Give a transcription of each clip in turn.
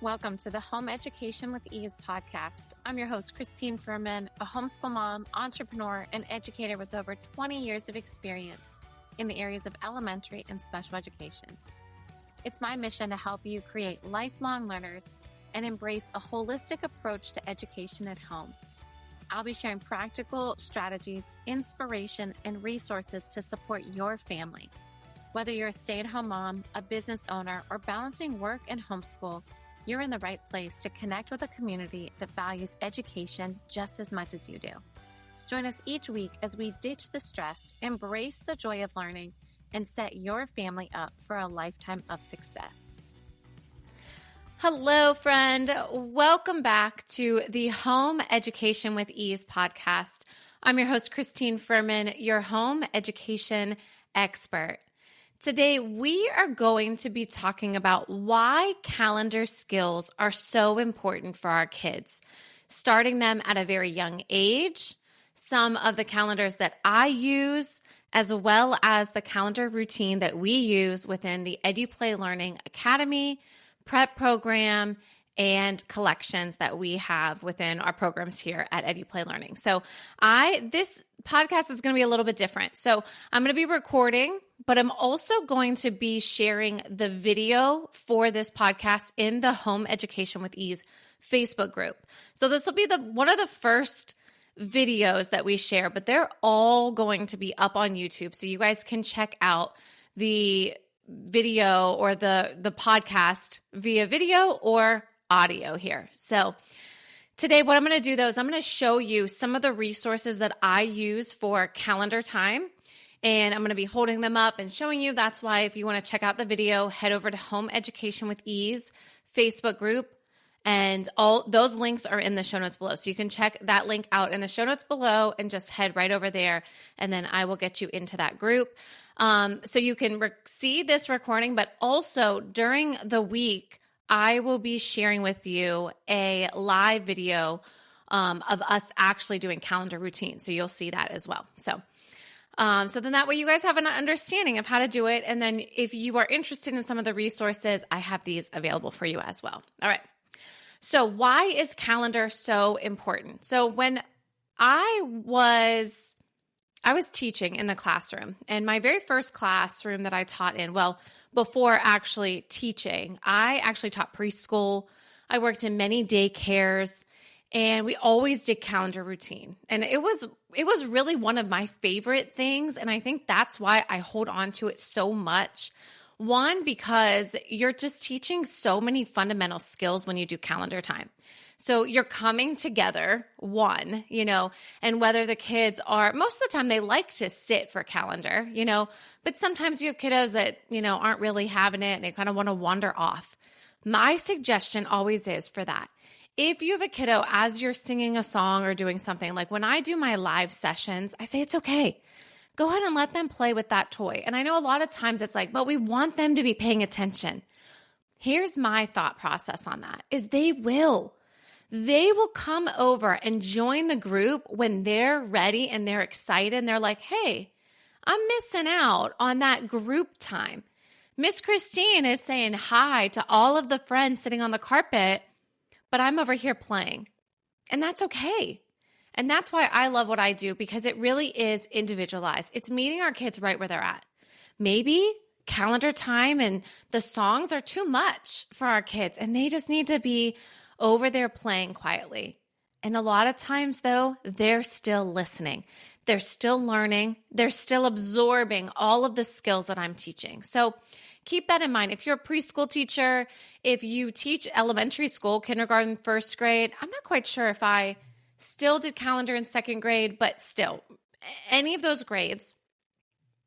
Welcome to the Home Education with Ease podcast. I'm your host, Christine Furman, a homeschool mom, entrepreneur, and educator with over 20 years of experience in the areas of elementary and special education. It's my mission to help you create lifelong learners and embrace a holistic approach to education at home. I'll be sharing practical strategies, inspiration, and resources to support your family. Whether you're a stay-at-home mom, a business owner, or balancing work and homeschool, you're in the right place to connect with a community that values education just as much as you do. Join us each week as we ditch the stress, embrace the joy of learning, and set your family up for a lifetime of success. Hello, friend. Welcome back to the Home Education with Ease podcast. I'm your host, Christine Furman, your home education expert. Today, we are going to be talking about why calendar skills are so important for our kids, starting them at a very young age, some of the calendars that I use, as well as the calendar routine that we use within the EduPlay Learning Academy, prep program, and collections that we have within our programs here at EduPlay Learning. So this podcast is going to be a little bit different. So I'm going to be recording, but I'm also going to be sharing the video for this podcast in the Home Education with Ease Facebook group. So this will be one of the first videos that we share, but they're all going to be up on YouTube. So you guys can check out the video or the podcast via video or audio here. So today what I'm going to do though is I'm going to show you some of the resources that I use for calendar time, and I'm going to be holding them up and showing you. That's why if you want to check out the video, head over to Home Education with Ease Facebook group, and all those links are in the show notes below. So you can check that link out in the show notes below and just head right over there, and then I will get you into that group. So you can see this recording, but also during the week, I will be sharing with you a live video of us actually doing calendar routines. So you'll see that as well. So then that way you guys have an understanding of how to do it. And then if you are interested in some of the resources, I have these available for you as well. All right. So why is calendar so important? So when I was teaching in the classroom, and my very first classroom that I taught in, before actually teaching, I actually taught preschool. I worked in many daycares, and we always did calendar routine. And it was really one of my favorite things, and I think that's why I hold on to it so much. One, because you're just teaching so many fundamental skills when you do calendar time. So you're coming together, and whether the kids are, most of the time they like to sit for calendar, but sometimes you have kiddos that, aren't really having it and they kind of want to wander off. My suggestion always is for that. If you have a kiddo, as you're singing a song or doing something, like when I do my live sessions, I say it's okay. Go ahead and let them play with that toy. And I know a lot of times it's like, but we want them to be paying attention. Here's my thought process on that, is they will come over and join the group when they're ready and they're excited and they're like, hey, I'm missing out on that group time. Miss Christine is saying hi to all of the friends sitting on the carpet, but I'm over here playing. And that's okay. And that's why I love what I do, because it really is individualized. It's meeting our kids right where they're at. Maybe calendar time and the songs are too much for our kids, and they just need to be over there playing quietly. And a lot of times, though, they're still listening. They're still learning. They're still absorbing all of the skills that I'm teaching. So keep that in mind. If you're a preschool teacher, if you teach elementary school, kindergarten, first grade, I'm not quite sure if I still did calendar in second grade, but still, any of those grades.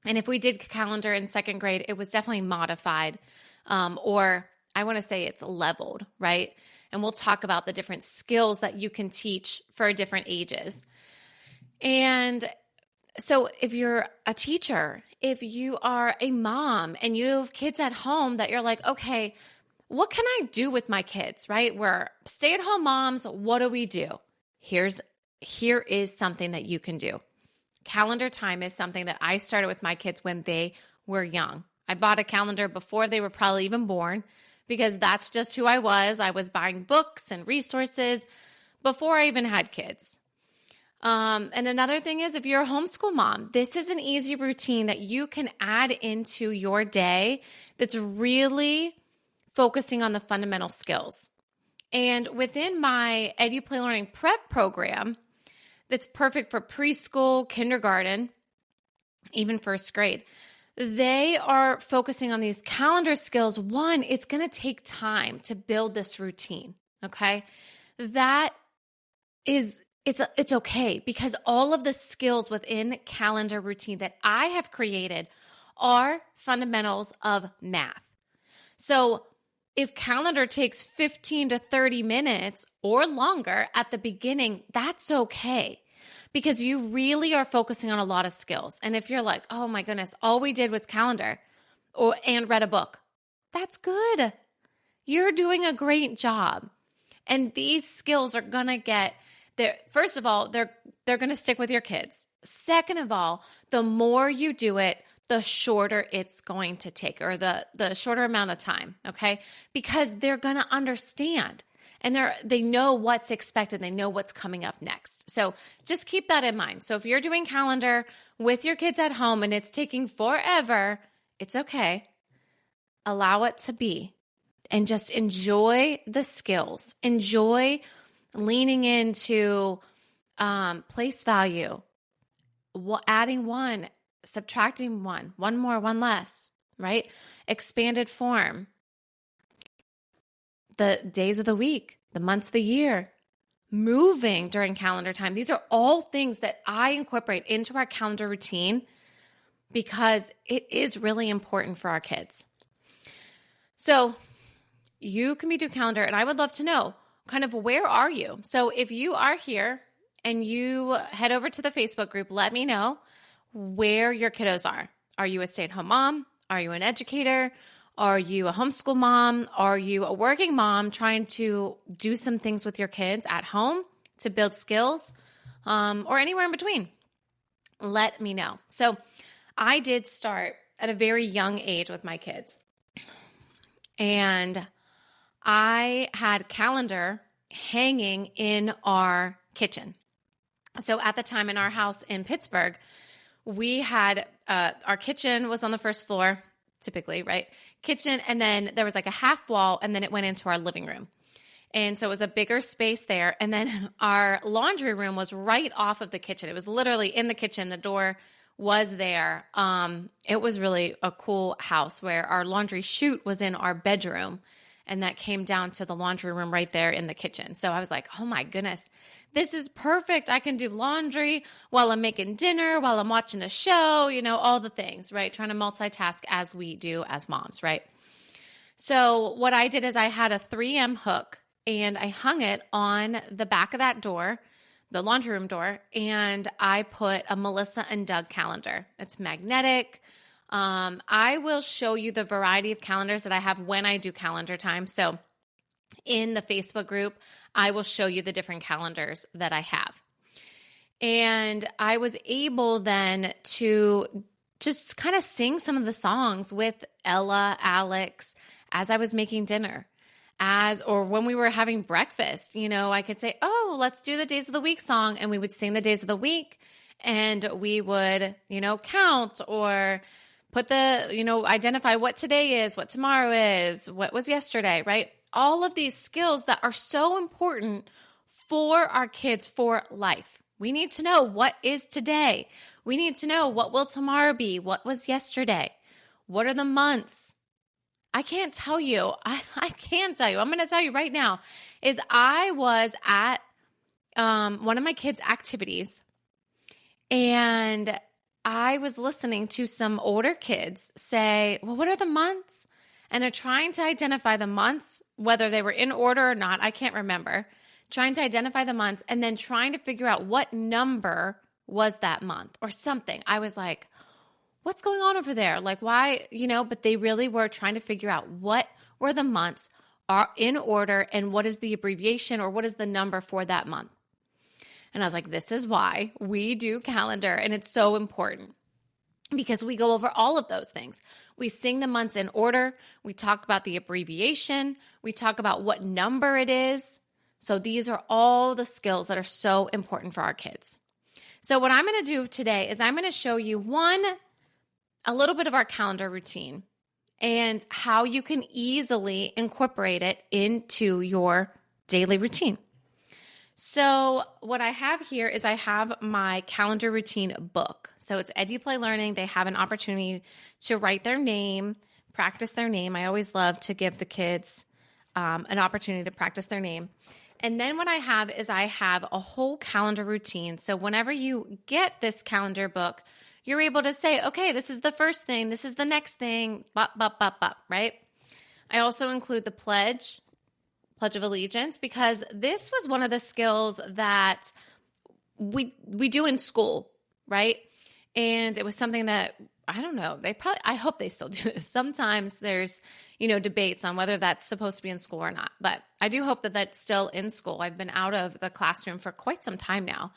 And if we did calendar in second grade, it was definitely modified, or I want to say it's leveled, right? And we'll talk about the different skills that you can teach for different ages. And so if you're a teacher, if you are a mom and you have kids at home that you're like, okay, what can I do with my kids, right? We're stay-at-home moms. What do we do? Here is something that you can do. Calendar time is something that I started with my kids when they were young. I bought a calendar before they were probably even born, because that's just who I was. I was buying books and resources before I even had kids. And another thing is, if you're a homeschool mom, this is an easy routine that you can add into your day that's really focusing on the fundamental skills. And within my EduPlay Learning Prep program, that's perfect for preschool, kindergarten, even first grade, they are focusing on these calendar skills. One, it's going to take time to build this routine, okay? That is, it's okay, because all of the skills within calendar routine that I have created are fundamentals of math. So if calendar takes 15 to 30 minutes or longer at the beginning, that's okay, because you really are focusing on a lot of skills. And if you're like, oh my goodness, all we did was calendar and read a book, that's good. You're doing a great job. And these skills are going to get there. First of all, they're going to stick with your kids. Second of all, the more you do it, the shorter it's going to take, or the shorter amount of time, okay? Because they're going to understand, and they know what's expected. They know what's coming up next. So just keep that in mind. So if you're doing calendar with your kids at home and it's taking forever, it's okay. Allow it to be, and just enjoy the skills. Enjoy leaning into place value, adding one, subtracting one more, one less, right? Expanded form, the days of the week, the months of the year, moving during calendar time. These are all things that I incorporate into our calendar routine because it is really important for our kids. So you can be doing calendar, and I would love to know kind of where are you? So if you are here and you head over to the Facebook group, let me know where your kiddos are. Are you a stay-at-home mom? Are you an educator? Are you a homeschool mom? Are you a working mom trying to do some things with your kids at home to build skills, or anywhere in between? Let me know. So I did start at a very young age with my kids, and I had calendar hanging in our kitchen. So at the time in our house in Pittsburgh, we had our kitchen was on the first floor, typically, right? Kitchen, and then there was like a half wall, and then it went into our living room. And so it was a bigger space there. And then our laundry room was right off of the kitchen. It was literally in the kitchen. The door was there. It was really a cool house where our laundry chute was in our bedroom, and that came down to the laundry room right there in the kitchen. So I was like, oh my goodness, this is perfect. I can do laundry while I'm making dinner, while I'm watching a show, all the things, right? Trying to multitask as we do as moms, right? So what I did is I had a 3M hook, and I hung it on the back of that door, the laundry room door, and I put a Melissa and Doug calendar. It's magnetic. I will show you the variety of calendars that I have when I do calendar time. So in the Facebook group, I will show you the different calendars that I have. And I was able then to just kind of sing some of the songs with Ella, Alex, as I was making dinner. Or when we were having breakfast, I could say, oh, let's do the days of the week song. And we would sing the days of the week, and we would, count or put identify what today is, what tomorrow is, what was yesterday, right? All of these skills that are so important for our kids for life. We need to know what is today. We need to know what will tomorrow be, what was yesterday, what are the months. I can't tell you. I can't tell you. I'm going to tell you right now is I was at one of my kids' activities, and I was listening to some older kids say, well, what are the months? And they're trying to identify the months, whether they were in order or not. I can't remember. Trying to identify the months and then trying to figure out what number was that month or something. I was like, what's going on over there? Like, why, but they really were trying to figure out what were the months are in order and what is the abbreviation or what is the number for that month. And I was like, this is why we do calendar, and it's so important. because we go over all of those things. We sing the months in order. We talk about the abbreviation. We talk about what number it is. So these are all the skills that are so important for our kids. So what I'm going to do today is I'm going to show you a little bit of our calendar routine and how you can easily incorporate it into your daily routine. So what I have here is I have my calendar routine book. So it's EduPlay Learning. They have an opportunity to write their name, practice their name. I always love to give the kids an opportunity to practice their name. And then what I have is I have a whole calendar routine. So whenever you get this calendar book, you're able to say, okay, this is the first thing, this is the next thing, right? I also include the Pledge of Allegiance, because this was one of the skills that we do in school, right? And it was something that, I don't know, I hope they still do this. Sometimes there's, debates on whether that's supposed to be in school or not, but I do hope that that's still in school. I've been out of the classroom for quite some time now.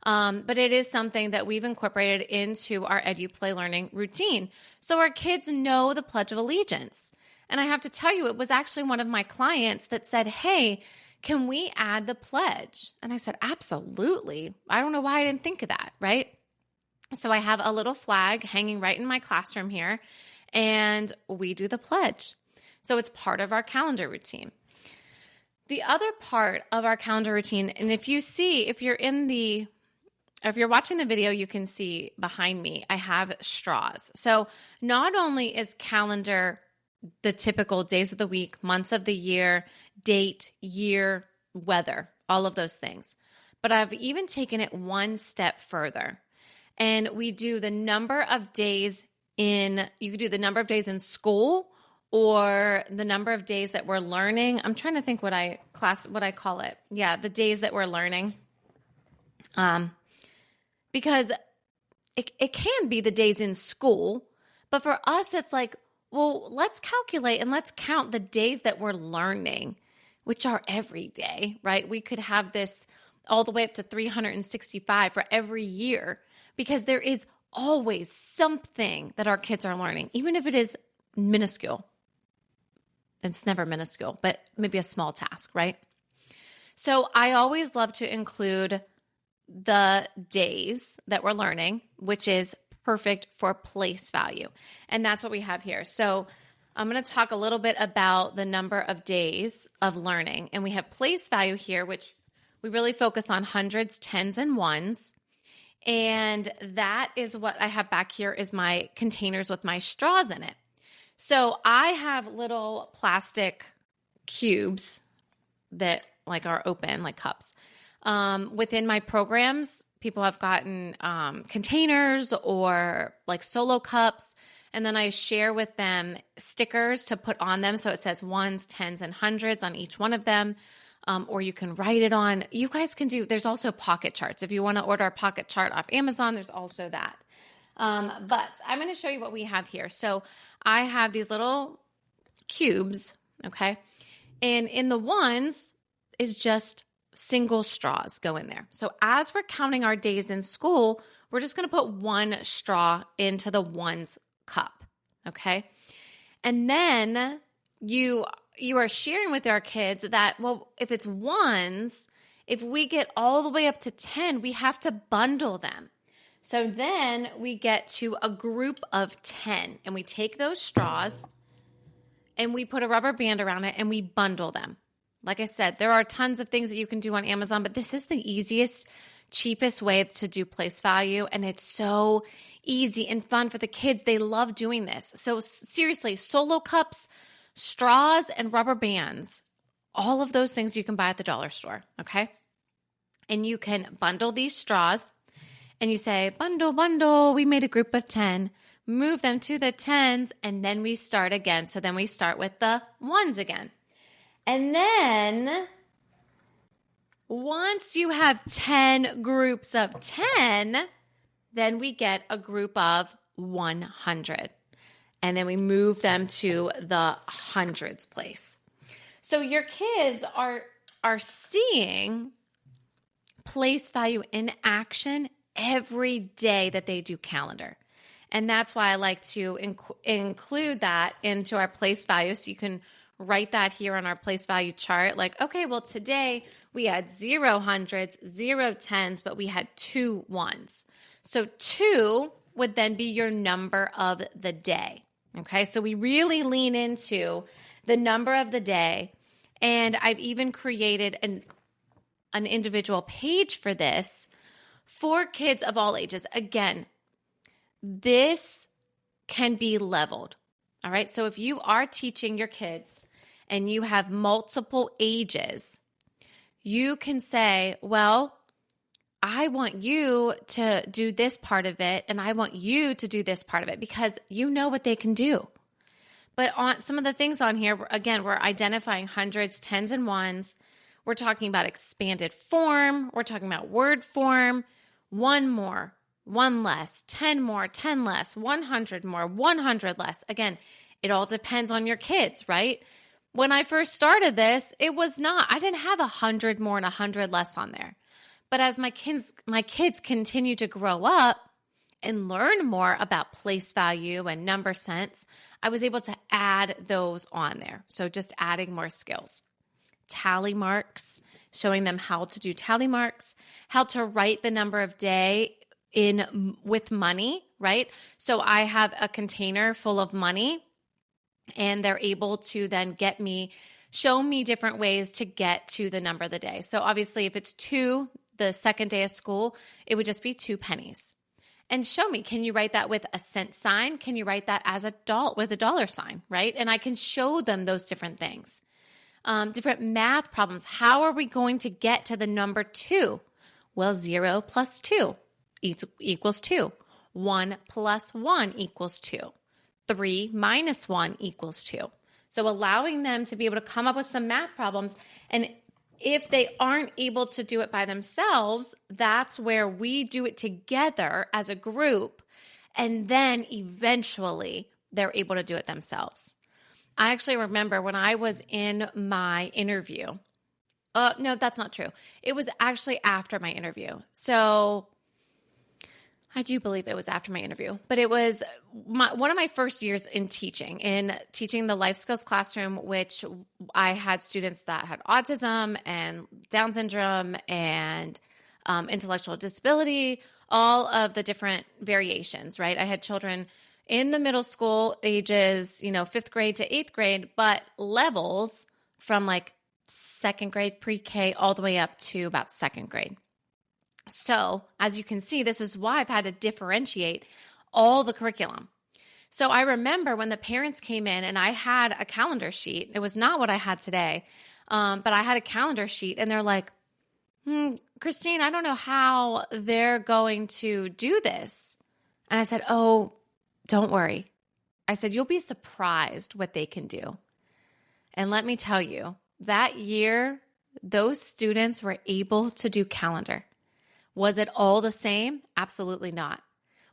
But it is something that we've incorporated into our EduPlay Learning routine. So our kids know the Pledge of Allegiance. And I have to tell you, it was actually one of my clients that said, hey, can we add the pledge? And I said, absolutely. I don't know why I didn't think of that, right? So I have a little flag hanging right in my classroom here, and we do the pledge. So it's part of our calendar routine. The other part of our calendar routine, and if you're watching the video, you can see behind me, I have straws. So not only is calendar the typical days of the week, months of the year, date, year, weather, all of those things, but I've even taken it one step further. And we do the number of days you could do the number of days in school or the number of days that we're learning. I'm trying to think what I call it. Yeah, the days that we're learning. Because it can be the days in school, but for us, it's like, well, let's calculate and let's count the days that we're learning, which are every day, right? We could have this all the way up to 365 for every year, because there is always something that our kids are learning, even if it is minuscule. It's never minuscule, but maybe a small task, right? So I always love to include the days that we're learning, which is perfect for place value. And that's what we have here. So I'm going to talk a little bit about the number of days of learning. And we have place value here, which we really focus on hundreds, tens, and ones. And that is what I have back here is my containers with my straws in it. So I have little plastic cubes that are open, like cups. Within my programs, people have gotten containers or like solo cups, and then I share with them stickers to put on them. So it says ones, tens, and hundreds on each one of them. Or you can write it on. You guys can there's also pocket charts. If you want to order a pocket chart off Amazon, there's also that. But I'm going to show you what we have here. So I have these little cubes, okay? And in the ones is just single straws go in there. So as we're counting our days in school, we're just going to put one straw into the ones cup, okay? And then you are sharing with our kids that, well, if it's ones, if we get all the way up to 10, we have to bundle them. So then we get to a group of 10, and we take those straws and we put a rubber band around it and we bundle them. Like I said, there are tons of things that you can do on Amazon, but this is the easiest, cheapest way to do place value, and it's so easy and fun for the kids. They love doing this. So seriously, solo cups, straws, and rubber bands, all of those things you can buy at the dollar store, okay? And you can bundle these straws, and you say, bundle, bundle, we made a group of 10, move them to the tens, and then we start again. So then we start with the ones again. And then once you have 10 groups of 10, then we get a group of 100. And then we move them to the hundreds place. So your kids are seeing place value in action every day that they do calendar. And that's why I like to include that into our place value. So you can write that here on our place value chart. Like, okay, well, today we had 0 hundreds, 0 tens, but we had 2 ones. So 2 would then be your number of the day. Okay, so we really lean into the number of the day. And I've even created an individual page for this for kids of all ages. Again, this can be leveled. All right, so if you are teaching your kids and you have multiple ages, you can say, well, I want you to do this part of it, and I want you to do this part of it, because you know what they can do. But on some of the things on here, again, we're identifying hundreds, tens, and ones. We're talking about expanded form. We're talking about word form. 1 more, 1 less, 10 more, 10 less, 100 more, 100 less. Again, it all depends on your kids, right? When I first started this, it was not. I didn't have 100 more and 100 less on there. But as my kids continue to grow up and learn more about place value and number sense, I was able to add those on there. So just adding more skills. Tally marks, showing them how to do tally marks, how to write the number of day in with money, right? So I have a container full of money, and they're able to then show me different ways to get to the number of the day. So obviously if it's 2, the second day of school, it would just be 2 pennies. And show me, can you write that with a cent sign? Can you write that as with a dollar sign, right? And I can show them those different things. Different math problems. How are we going to get to the number 2? Well, 0 plus 2 equals 2. 1 plus 1 equals 2. 3 minus 1 equals 2. So allowing them to be able to come up with some math problems. And if they aren't able to do it by themselves, that's where we do it together as a group. And then eventually they're able to do it themselves. I actually remember when I was in my interview. No, that's not true. It was actually after my interview. So I do believe it was after my interview, but it was one of my first years in teaching the life skills classroom, which I had students that had autism and Down syndrome and intellectual disability, all of the different variations, right? I had children in the middle school ages, 5th grade to 8th grade, but levels from like 2nd grade pre-K all the way up to about 2nd grade. So as you can see, this is why I've had to differentiate all the curriculum. So I remember when the parents came in and I had a calendar sheet. It was not what I had today, but I had a calendar sheet, and they're like, Christine, I don't know how they're going to do this. And I said, oh, don't worry. I said, you'll be surprised what they can do. And let me tell you, that year, those students were able to do calendar. Was it all the same? Absolutely not.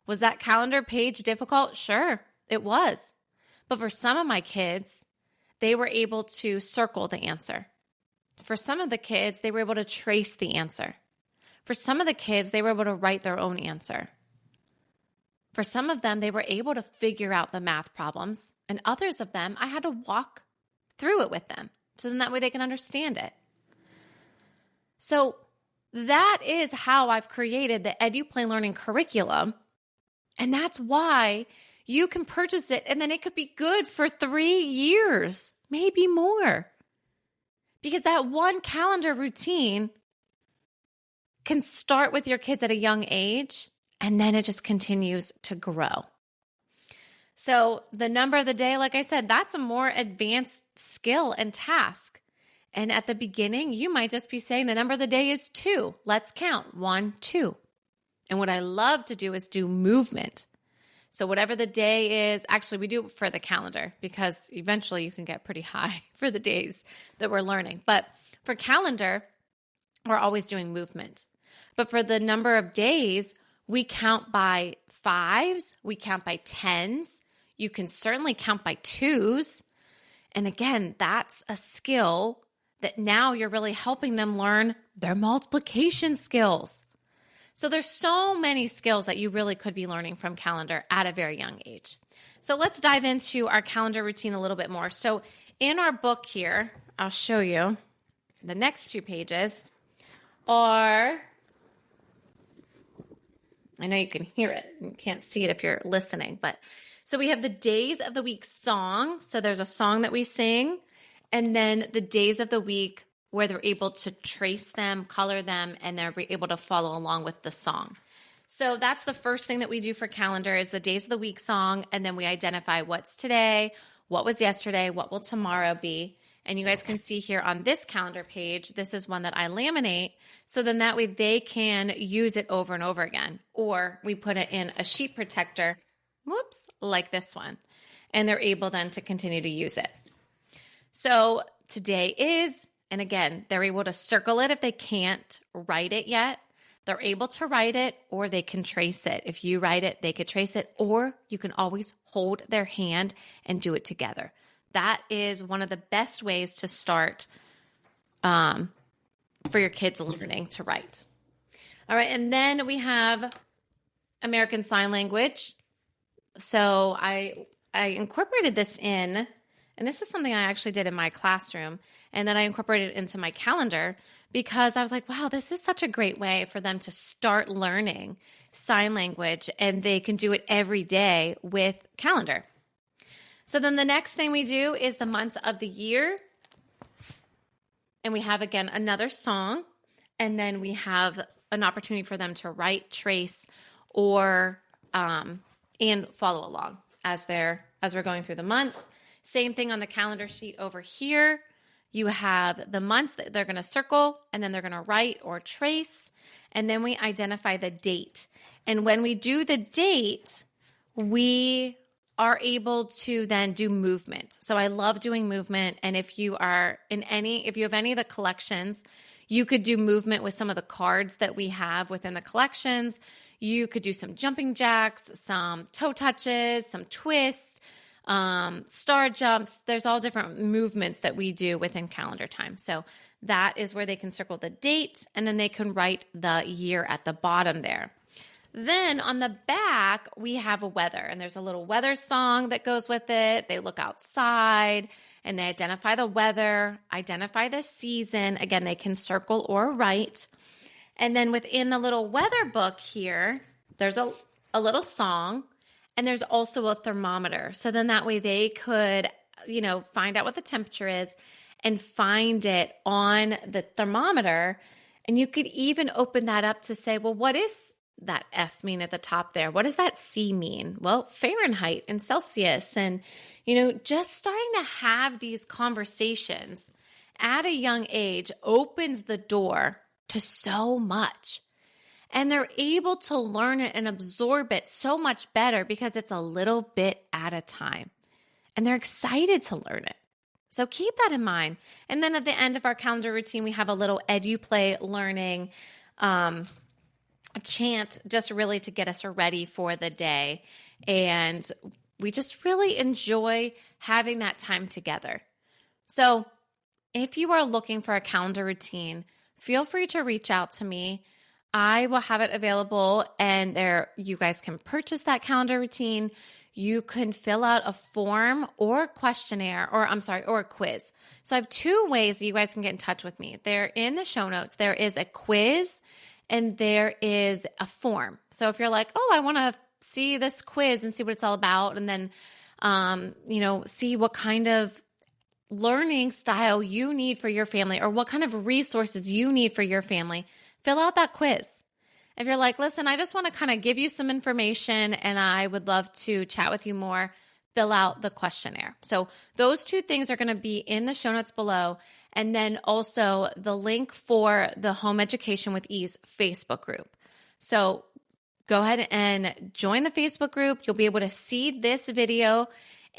Was that calendar page difficult? Sure, it was. But for some of my kids, they were able to circle the answer. For some of the kids, they were able to trace the answer. For some of the kids, they were able to write their own answer. For some of them, they were able to figure out the math problems. And others of them, I had to walk through it with them. So then that way they can understand it. So that is how I've created the EduPlay Learning curriculum. And that's why you can purchase it, and then it could be good for 3 years, maybe more. Because that one calendar routine can start with your kids at a young age, and then it just continues to grow. So the number of the day, like I said, that's a more advanced skill and task. And at the beginning, you might just be saying the number of the day is 2. Let's count 1, 2. And what I love to do is do movement. So whatever the day is, actually we do it for the calendar, because eventually you can get pretty high for the days that we're learning. But for calendar, we're always doing movement. But for the number of days, we count by 5s, we count by 10s. You can certainly count by 2s. And again, that's a skill that now you're really helping them learn their multiplication skills. So there's so many skills that you really could be learning from calendar at a very young age. So let's dive into our calendar routine a little bit more. So in our book here, I'll show you the next 2 pages are, I know you can hear it. You can't see it if you're listening, but so we have the days of the week song. So there's a song that we sing, and then the days of the week where they're able to trace them, color them, and they're able to follow along with the song. So that's the first thing that we do for calendar is the days of the week song, and then we identify what's today, what was yesterday, what will tomorrow be. And you guys can see here on this calendar page, this is one that I laminate. So then that way they can use it over and over again. Or we put it in a sheet protector, like this one. And they're able then to continue to use it. So today is, and again, they're able to circle it if they can't write it yet. They're able to write it or they can trace it. If you write it, they could trace it, or you can always hold their hand and do it together. That is one of the best ways to start for your kids learning to write. All right, and then we have American Sign Language. So I incorporated this in, and this was something I actually did in my classroom, and then I incorporated it into my calendar because I was like, wow, this is such a great way for them to start learning sign language, and they can do it every day with calendar. So then the next thing we do is the months of the year. And we have, again, another song. And then we have an opportunity for them to write, trace, or and follow along as we're going through the months. Same thing on the calendar sheet over here. You have the months that they're going to circle, and then they're going to write or trace. And then we identify the date. And when we do the date, we are able to then do movement. So I love doing movement. And if you have any of the collections, you could do movement with some of the cards that we have within the collections. You could do some jumping jacks, some toe touches, some twists, star jumps. There's all different movements that we do within calendar time. So that is where they can circle the date, and then they can write the year at the bottom there. Then on the back, we have a weather, and there's a little weather song that goes with it. They look outside and they identify the weather, identify the season. Again, they can circle or write. And then within the little weather book here, there's a little song, and there's also a thermometer. So then that way they could, find out what the temperature is and find it on the thermometer. And you could even open that up to say, well, what is that F mean at the top there? What does that C mean? Well, Fahrenheit and Celsius. And, just starting to have these conversations at a young age opens the door to so much. And they're able to learn it and absorb it so much better because it's a little bit at a time. And they're excited to learn it. So keep that in mind. And then at the end of our calendar routine, we have a little EduPlay learning a chant, just really to get us ready for the day. And we just really enjoy having that time together. So if you are looking for a calendar routine, feel free to reach out to me. I will have it available, and you guys can purchase that calendar routine. You can fill out a form or a questionnaire, or a quiz. So I have 2 ways that you guys can get in touch with me. They're in the show notes. There is a quiz and there is a form. So if you're like, oh, I want to see this quiz and see what it's all about, and then, see what kind of learning style you need for your family, or what kind of resources you need for your family, fill out that quiz. If you're like, listen, I just want to kind of give you some information and I would love to chat with you more, fill out the questionnaire. So those 2 things are going to be in the show notes below. And then also the link for the Home Education with Ease Facebook group. So go ahead and join the Facebook group. You'll be able to see this video,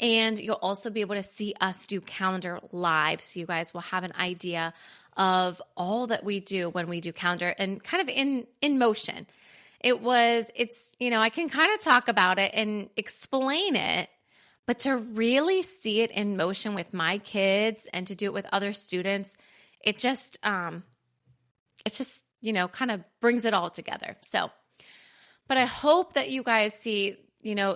and you'll also be able to see us do calendar live. So you guys will have an idea of all that we do when we do calendar, and kind of in motion. I can kind of talk about it and explain it, but to really see it in motion with my kids and to do it with other students, it's just kind of brings it all together. So, but I hope that you guys see,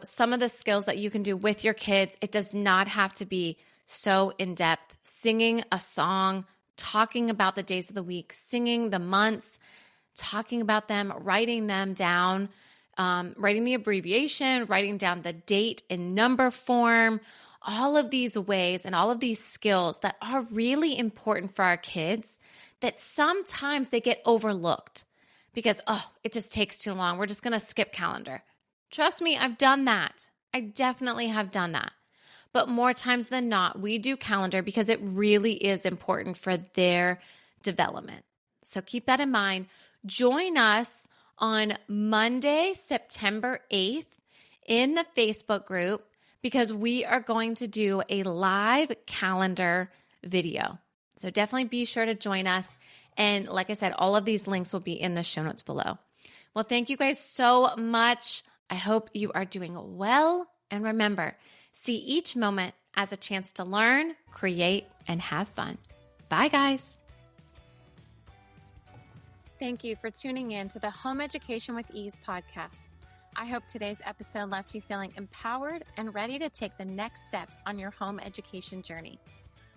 some of the skills that you can do with your kids. It does not have to be so in-depth. Singing a song, talking about the days of the week, singing the months, talking about them, writing them down, writing the abbreviation, writing down the date in number form, all of these ways and all of these skills that are really important for our kids that sometimes they get overlooked because, it just takes too long. We're just going to skip calendar. Trust me, I've done that. I definitely have done that. But more times than not, we do calendar because it really is important for their development. So keep that in mind. Join us on Monday, September 8th in the Facebook group because we are going to do a live calendar video. So definitely be sure to join us. And like I said, all of these links will be in the show notes below. Well, thank you guys so much. I hope you are doing well. And remember, see each moment as a chance to learn, create, and have fun. Bye, guys. Thank you for tuning in to the Home Education with Ease podcast. I hope today's episode left you feeling empowered and ready to take the next steps on your home education journey.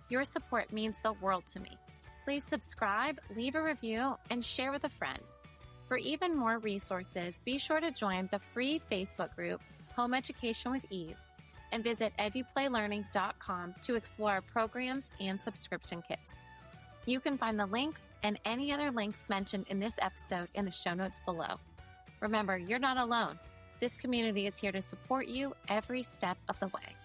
Your support means the world to me. Please subscribe, leave a review, and share with a friend. For even more resources, be sure to join the free Facebook group, Home Education with Ease, and visit eduplaylearning.com to explore our programs and subscription kits. You can find the links and any other links mentioned in this episode in the show notes below. Remember, you're not alone. This community is here to support you every step of the way.